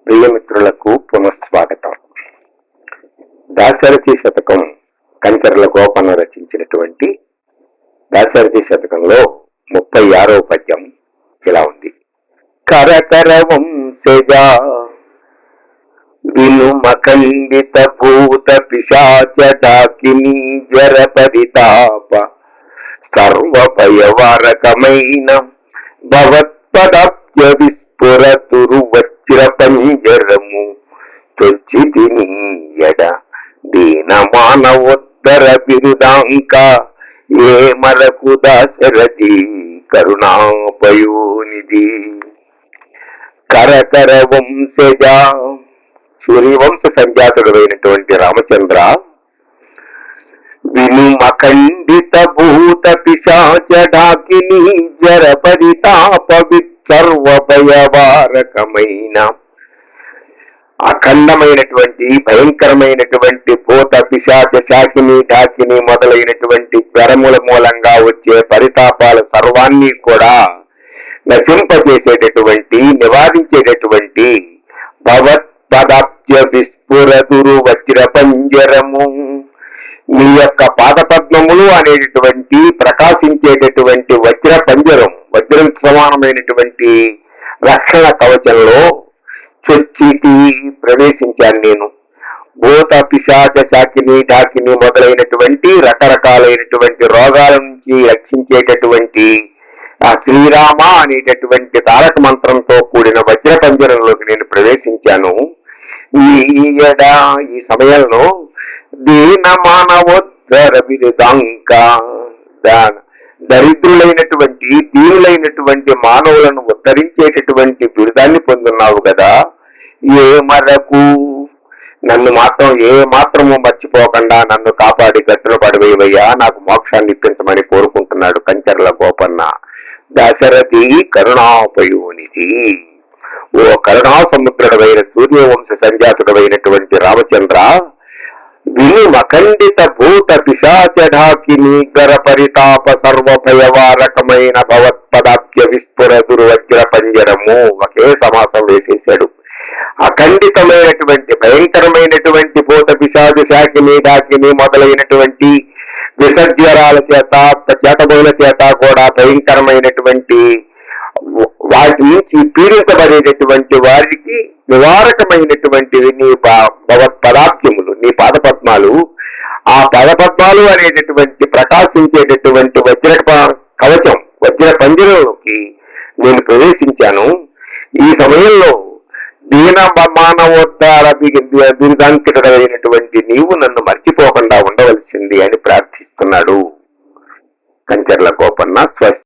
ప్రియమిత్రులకు పునఃస్వాగతం. దాశరథి శతకం కంచర్ల గోపన్న రచించినటువంటి దాశరథి శతకంలో 36వ పద్యం ఇలా ఉంది. కరకర వంశజా వినుమఖండిత భూత పిశాచ డాకిని జర పరితాప సర్వభయవారకమైన భవత్పదాబ్జ విస్ఫురతురు వజ్ర పంజరము తొచ్చితి నీయడ దీన మానవోత్తర బిరుదాంక ఏ మరకు దాశరథి కరుణాపయోనిధి. కరకర వంశజ, సూర్యవంశ సంజాతుడైనటువంటి రామచంద్ర, వినుమఖండిత భూత పిశాచ డాకిని జర పరితాప సర్వభయవారకమైన అఖండమైనటువంటి భయంకరమైనటువంటి భూత పిశాచ శాకిని డాకిని మొదలైనటువంటి జ్వరముల మూలంగా వచ్చే పరితాపాల సర్వాన్ని కూడా నశింపజేసేటటువంటి నివారించేటటువంటి భవత్పదాబ్జ విస్ఫురతురు వజ్ర పంజరము, నీ యొక్క పాదపద్మములు అనేటటువంటి ప్రకాశించేటటువంటి వజ్ర పంజరం, వజ్రం సమానమైనటువంటి రక్షణ కవచంలో చొచ్చితి ప్రవేశించాను నేను. భూత పిశాచ శాకిని డాకిని మొదలైనటువంటి రకరకాలైనటువంటి రోగాల నుంచి రక్షించేటటువంటి ఆ శ్రీరామ అనేటటువంటి తారక మంత్రంతో కూడిన వజ్ర పంజరంలోకి నేను ప్రవేశించాను. ఈ సమయంలో దీన మానవోత్తర బిరుదాంక, దరిద్రులైనటువంటి దీనులైనటువంటి మానవులను ఉద్ధరించేటటువంటి బిరుదాన్ని పొందున్నావు కదా. ఏ మరకు నన్ను మాత్రం ఏ మాత్రము మర్చిపోకుండా నన్ను కాపాడి గట్టున పడివేవయ్యా, నాకు మోక్షాన్ని ఇప్పించమని కోరుకుంటున్నాడు కంచర్ల గోపన్న. దశరథి కరుణాపయోనిధి, ఓ కరుణా సముద్రుడమైన సూర్యవంశ సంజాతుడమైనటువంటి రామచంద్ర, వినుమఖండిత భూత పిశాచ ఢాకిని గర పరితాప సర్వభయవారకమైన భవత్పదాబ్జ విస్ఫుర దుర్వజ్ర పంజరము. ఒకే సమాసం వేసేశాడు. అఖండితమైనటువంటి భయంకరమైనటువంటి భూత పిశాచ శాకిని డాకిని మొదలైనటువంటి విసర్జ్వరాల చేత చేతబోల చేత కూడా భయంకరమైనటువంటి వాటి నుంచి పీడించబడేటటువంటి వారికి నివారకమైనటువంటివి నీ భవత్పదాబ్జములు, నీ పాదపద్మాలు. ఆ పదపద్మాలు అనేటటువంటి ప్రకాశించేటటువంటి వజ్ర కవచం, వజ్ర పంజరంలోకి నేను ప్రవేశించాను. ఈ సమయంలో దీన మానవోద్ధార బిరుదాంకితుడైనటువంటి నీవు నన్ను మర్చిపోకుండా ఉండవలసింది అని ప్రార్థిస్తున్నాడు కంచర్ల గోపన్న. స్వస్తి.